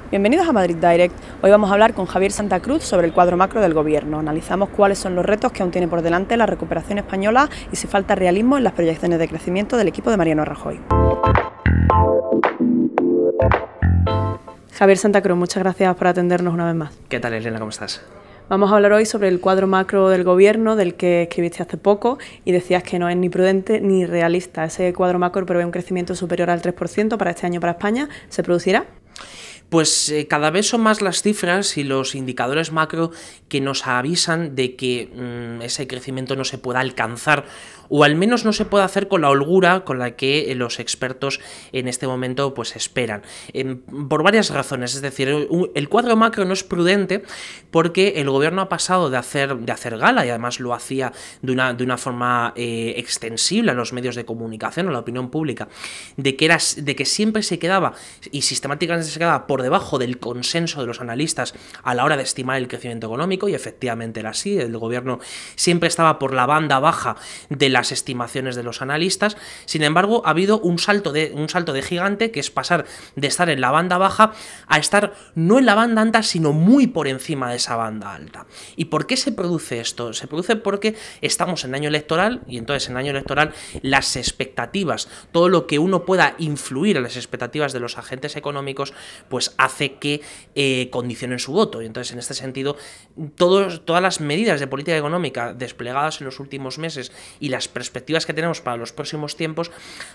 Bienvenidos a Madrid Direct. Hoy vamos a hablar con Javier Santa Cruz sobre el cuadro macro del Gobierno. Analizamos cuáles son los retos que aún tiene por delante la recuperación española y si falta realismo en las proyecciones de crecimiento del equipo de Mariano Rajoy. Javier Santa Cruz, muchas gracias por atendernos una vez más. ¿Qué tal, Elena? ¿Cómo estás? Vamos a hablar hoy sobre el cuadro macro del Gobierno, del que escribiste hace poco y decías que no es ni prudente ni realista. Ese cuadro macro prevé un crecimiento superior al 3% para este año para España. ¿Se producirá? Pues cada vez son más las cifras y los indicadores macro que nos avisan de que ese crecimiento no se pueda alcanzar, o al menos no se puede hacer con la holgura con la que los expertos en este momento pues esperan. Por varias razones, es decir, el cuadro macro no es prudente porque el gobierno ha pasado de hacer gala, y además lo hacía de una forma extensible a los medios de comunicación, a la opinión pública, de que siempre se quedaba y sistemáticamente se quedaba por debajo del consenso de los analistas a la hora de estimar el crecimiento económico, y efectivamente era así. El gobierno siempre estaba por la banda baja de las estimaciones de los analistas. Sin embargo, ha habido un salto de gigante, que es pasar de estar en la banda baja a estar no en la banda alta, sino muy por encima de esa banda alta. ¿Y por qué se produce esto? Se produce porque estamos en año electoral, y entonces en año electoral las expectativas, todo lo que uno pueda influir en las expectativas de los agentes económicos, pues hace que condicionen su voto. Y entonces, en este sentido, todas las medidas de política económica desplegadas en los últimos meses y las perspectivas que tenemos para los próximos tiempos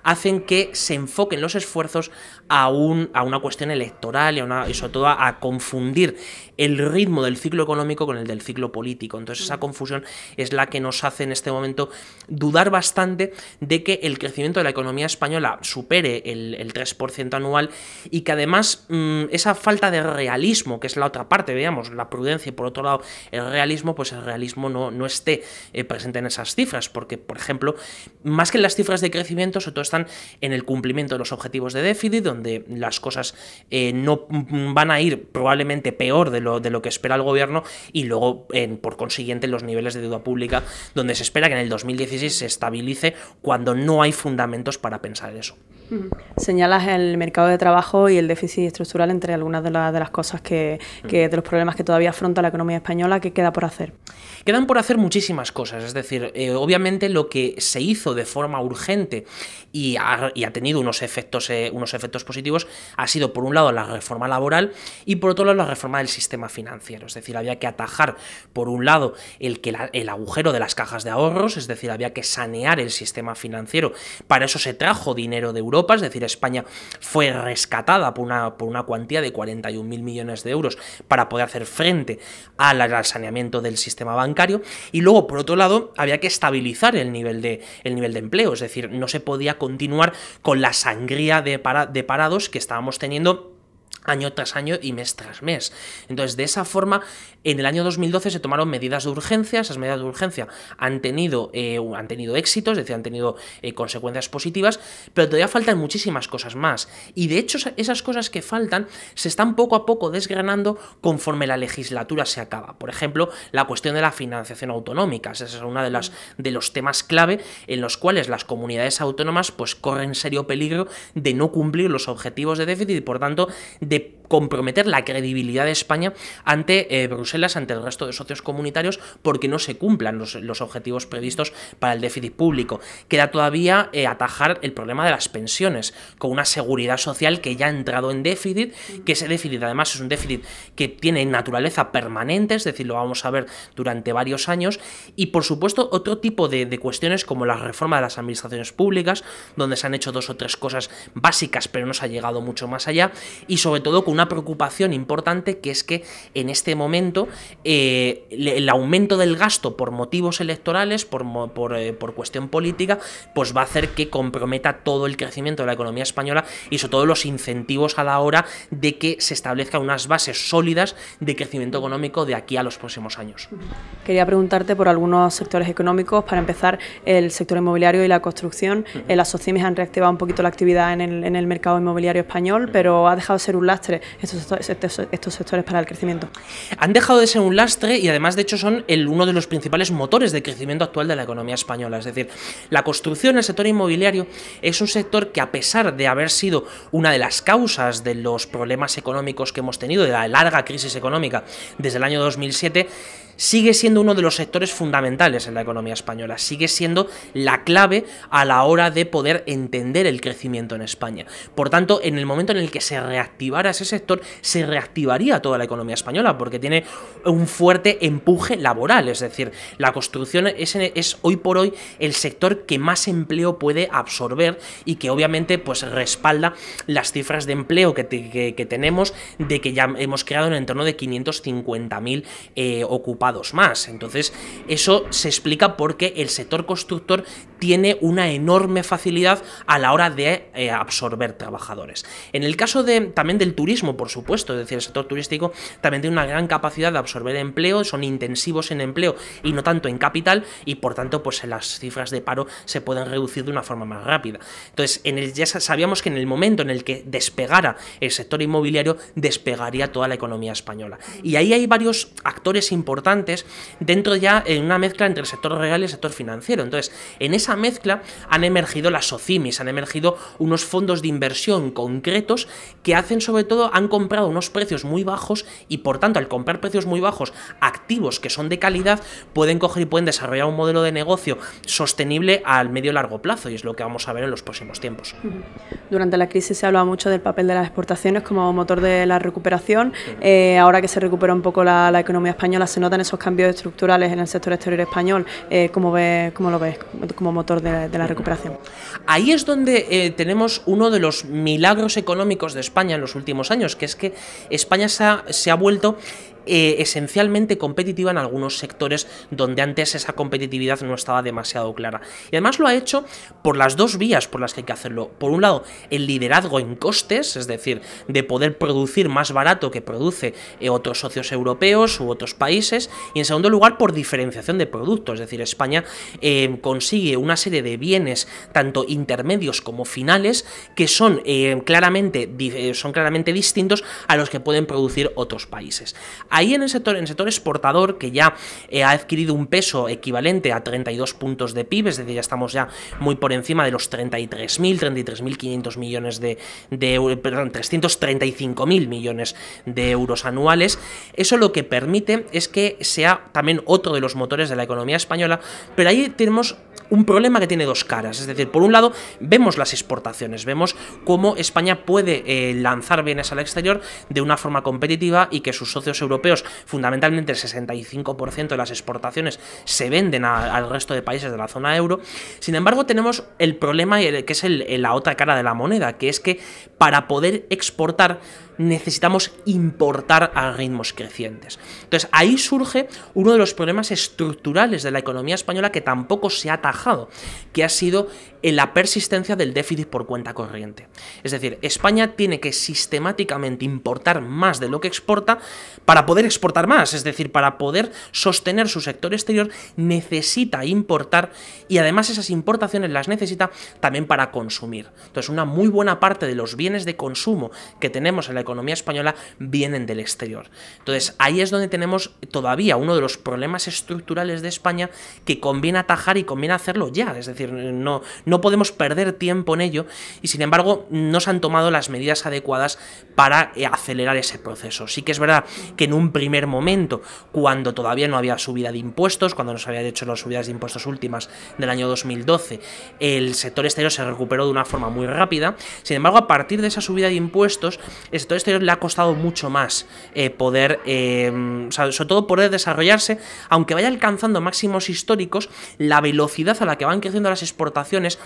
hacen que se enfoquen los esfuerzos a una cuestión electoral y sobre todo a confundir el ritmo del ciclo económico con el del ciclo político. Entonces, esa confusión es la que nos hace en este momento dudar bastante de que el crecimiento de la economía española supere el 3% anual, y que además esa falta de realismo, que es la otra parte, veamos, la prudencia y por otro lado el realismo, pues el realismo no esté presente en esas cifras, porque, por ejemplo, más que en las cifras de crecimiento, sobre todo están en el cumplimiento de los objetivos de déficit, donde las cosas no van a ir probablemente peor de lo que espera el gobierno, y luego, por consiguiente, los niveles de deuda pública, donde se espera que en el 2016 se estabilice, cuando no hay fundamentos para pensar en eso. Señalas el mercado de trabajo y el déficit estructural entre algunas de las cosas de los problemas que todavía afronta la economía española. ¿Qué queda por hacer? Quedan por hacer muchísimas cosas, es decir, obviamente lo que se hizo de forma urgente y ha tenido unos efectos positivos ha sido, por un lado, la reforma laboral y por otro lado la reforma del sistema financiero. Es decir, había que atajar, por un lado, el agujero de las cajas de ahorros, es decir, había que sanear el sistema financiero. Para eso se trajo dinero de Europa, es decir, España fue rescatada por una cuantía de 41.000 millones de euros para poder hacer frente al saneamiento del sistema bancario. Y luego, por otro lado, había que estabilizar el nivel de empleo, es decir, no se podía continuar con la sangría de parados que estábamos teniendo año tras año y mes tras mes. Entonces, de esa forma, en el año 2012 se tomaron medidas de urgencia. Esas medidas de urgencia han tenido éxito, es decir, han tenido consecuencias positivas, pero todavía faltan muchísimas cosas más. Y de hecho, esas cosas que faltan se están poco a poco desgranando conforme la legislatura se acaba. Por ejemplo, la cuestión de la financiación autonómica. Esa es una de los temas clave en los cuales las comunidades autónomas pues corren serio peligro de no cumplir los objetivos de déficit y, por tanto, de comprometer la credibilidad de España ante Bruselas, ante el resto de socios comunitarios, porque no se cumplan los objetivos previstos para el déficit público. Queda todavía atajar el problema de las pensiones, con una seguridad social que ya ha entrado en déficit, que ese déficit además es un déficit que tiene naturaleza permanente, es decir, lo vamos a ver durante varios años, y por supuesto otro tipo de cuestiones como la reforma de las administraciones públicas, donde se han hecho 2 o 3 cosas básicas, pero no se ha llegado mucho más allá, y sobre todo con una preocupación importante, que es que en este momento el aumento del gasto por motivos electorales, por cuestión política, pues va a hacer que comprometa todo el crecimiento de la economía española y sobre todo los incentivos a la hora de que se establezcan unas bases sólidas de crecimiento económico de aquí a los próximos años. Quería preguntarte por algunos sectores económicos. Para empezar, el sector inmobiliario y la construcción. Las SOCIMIs han reactivado un poquito la actividad en el mercado inmobiliario español, pero ha dejado de ser un lastre estos sectores para el crecimiento? Han dejado de ser un lastre y además, de hecho, son uno de los principales motores de crecimiento actual de la economía española. Es decir, la construcción, el sector inmobiliario, es un sector que, a pesar de haber sido una de las causas de los problemas económicos que hemos tenido, de la larga crisis económica desde el año 2007, sigue siendo uno de los sectores fundamentales en la economía española, sigue siendo la clave a la hora de poder entender el crecimiento en España. Por tanto, en el momento en el que se reactivara ese sector, se reactivaría toda la economía española, porque tiene un fuerte empuje laboral, es decir, la construcción es hoy por hoy el sector que más empleo puede absorber y que obviamente pues respalda las cifras de empleo que tenemos, de que ya hemos creado en torno de 550.000 ocupados más. Entonces, eso se explica porque el sector constructor tiene una enorme facilidad a la hora de absorber trabajadores. En el caso también del turismo, por supuesto, es decir, el sector turístico también tiene una gran capacidad de absorber empleo, son intensivos en empleo y no tanto en capital, y por tanto, pues las cifras de paro se pueden reducir de una forma más rápida. Entonces, ya sabíamos que en el momento en el que despegara el sector inmobiliario, despegaría toda la economía española. Y ahí hay varios actores importantes dentro, ya en una mezcla entre el sector real y el sector financiero. Entonces, en esa mezcla han emergido las SOCIMIs, han emergido unos fondos de inversión concretos que sobre todo, han comprado unos precios muy bajos y, por tanto, al comprar precios muy bajos, activos que son de calidad, pueden coger y pueden desarrollar un modelo de negocio sostenible al medio y largo plazo, y es lo que vamos a ver en los próximos tiempos. Durante la crisis se hablaba mucho del papel de las exportaciones como motor de la recuperación. Ahora que se recupera un poco la economía española, se notan esos cambios estructurales en el sector exterior español. ¿Cómo lo ves como motor de la recuperación? Ahí es donde tenemos uno de los milagros económicos de España en los últimos años, que es que España se ha vuelto esencialmente competitiva en algunos sectores donde antes esa competitividad no estaba demasiado clara. Y además lo ha hecho por las dos vías por las que hay que hacerlo. Por un lado, el liderazgo en costes, es decir, de poder producir más barato que produce otros socios europeos u otros países, y en segundo lugar, por diferenciación de productos. Es decir, España consigue una serie de bienes, tanto intermedios como finales, que son claramente distintos a los que pueden producir otros países. Ahí en el sector exportador, que ya ha adquirido un peso equivalente a 32 puntos de PIB, es decir, ya estamos ya muy por encima de los 33.500 millones de euros, perdón, 335.000 millones de euros anuales. Eso lo que permite es que sea también otro de los motores de la economía española, pero ahí tenemos un problema que tiene dos caras. Es decir, por un lado, vemos las exportaciones, vemos cómo España puede lanzar bienes al exterior de una forma competitiva y que sus socios europeos, fundamentalmente el 65% de las exportaciones, se venden al resto de países de la zona euro. Sin embargo, tenemos el problema que es la otra cara de la moneda, que es que para poder exportar necesitamos importar a ritmos crecientes. Entonces, ahí surge uno de los problemas estructurales de la economía española que tampoco se ha atajado, que ha sido la persistencia del déficit por cuenta corriente. Es decir, España tiene que sistemáticamente importar más de lo que exporta para poder exportar más, es decir, para poder sostener su sector exterior necesita importar, y además esas importaciones las necesita también para consumir. Entonces, una muy buena parte de los bienes de consumo que tenemos en la economía española vienen del exterior. Entonces, ahí es donde tenemos todavía uno de los problemas estructurales de España que conviene atajar y conviene hacerlo ya. Es decir, no podemos perder tiempo en ello, y sin embargo no se han tomado las medidas adecuadas para acelerar ese proceso. Sí que es verdad que en un primer momento, cuando todavía no había subida de impuestos, cuando no se habían hecho las subidas de impuestos últimas del año 2012, el sector exterior se recuperó de una forma muy rápida. Sin embargo, a partir de esa subida de impuestos, el sector exterior le ha costado mucho más sobre todo poder desarrollarse, aunque vaya alcanzando máximos históricos. La velocidad a la que van creciendo las exportaciones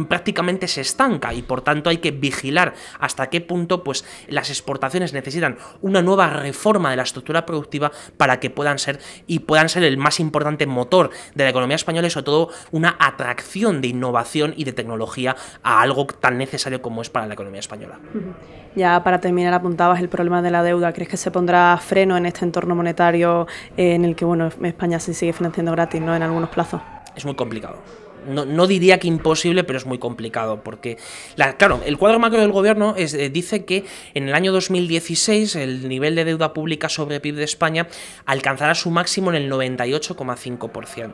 prácticamente se estanca, y por tanto hay que vigilar hasta qué punto pues las exportaciones necesitan una nueva reforma de la estructura productiva para que puedan ser el más importante motor de la economía española, y sobre todo una atracción de innovación y de tecnología a algo tan necesario como es para la economía española. Ya para terminar, apuntabas el problema de la deuda. ¿Crees que se pondrá freno en este entorno monetario en el que España se sigue financiando gratis, ¿no?, en algunos plazos? Es muy complicado. no diría que imposible, pero es muy complicado, porque, claro, el cuadro macro del gobierno dice que en el año 2016 el nivel de deuda pública sobre PIB de España alcanzará su máximo en el 98,5%.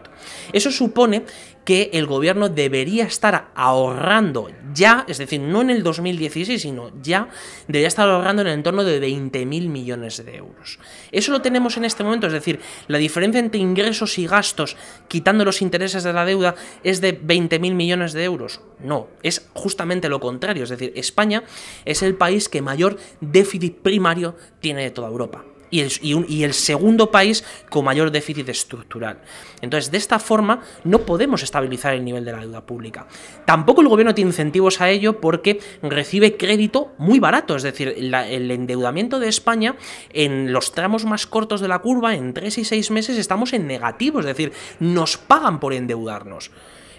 Eso supone que el gobierno debería estar ahorrando ya, es decir, no en el 2016, sino ya, debería estar ahorrando en el entorno de 20.000 millones de euros. Eso lo tenemos en este momento, es decir, la diferencia entre ingresos y gastos, quitando los intereses de la deuda, es de 20.000 millones de euros. No, es justamente lo contrario, es decir, España es el país que mayor déficit primario tiene de toda Europa. Y el segundo país con mayor déficit estructural. Entonces, de esta forma, no podemos estabilizar el nivel de la deuda pública. Tampoco el gobierno tiene incentivos a ello porque recibe crédito muy barato. Es decir, el endeudamiento de España, en los tramos más cortos de la curva, en 3 y 6 meses, estamos en negativo. Es decir, nos pagan por endeudarnos.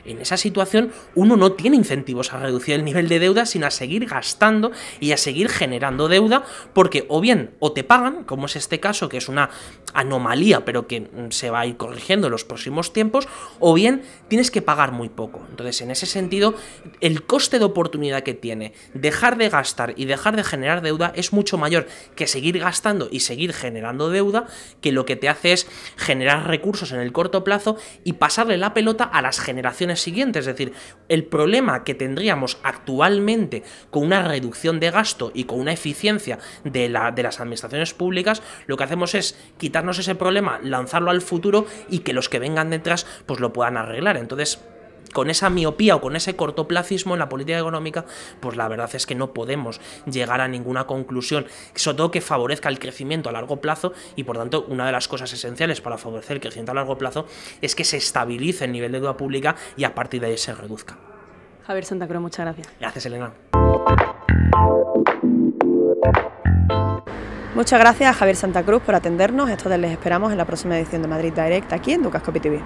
En esa situación uno no tiene incentivos a reducir el nivel de deuda, sino a seguir gastando y a seguir generando deuda, porque o bien o te pagan, como es este caso, que es una anomalía, pero que se va a ir corrigiendo en los próximos tiempos, o bien tienes que pagar muy poco. Entonces, en ese sentido, el coste de oportunidad que tiene dejar de gastar y dejar de generar deuda es mucho mayor que seguir gastando y seguir generando deuda, que lo que te hace es generar recursos en el corto plazo y pasarle la pelota a las generaciones siguientes. Es decir, el problema que tendríamos actualmente con una reducción de gasto y con una eficiencia de las administraciones públicas, lo que hacemos es quitarnos ese problema, lanzarlo al futuro y que los que vengan detrás pues lo puedan arreglar. Entonces, con esa miopía o con ese cortoplacismo en la política económica, pues la verdad es que no podemos llegar a ninguna conclusión, sobre todo que favorezca el crecimiento a largo plazo, y por tanto una de las cosas esenciales para favorecer el crecimiento a largo plazo es que se estabilice el nivel de deuda pública y a partir de ahí se reduzca. Javier Santa Cruz, muchas gracias. Gracias, Elena. Muchas gracias a Javier Santa Cruz por atendernos. Esto Les esperamos en la próxima edición de Madrid Direct aquí en Dukascopy TV.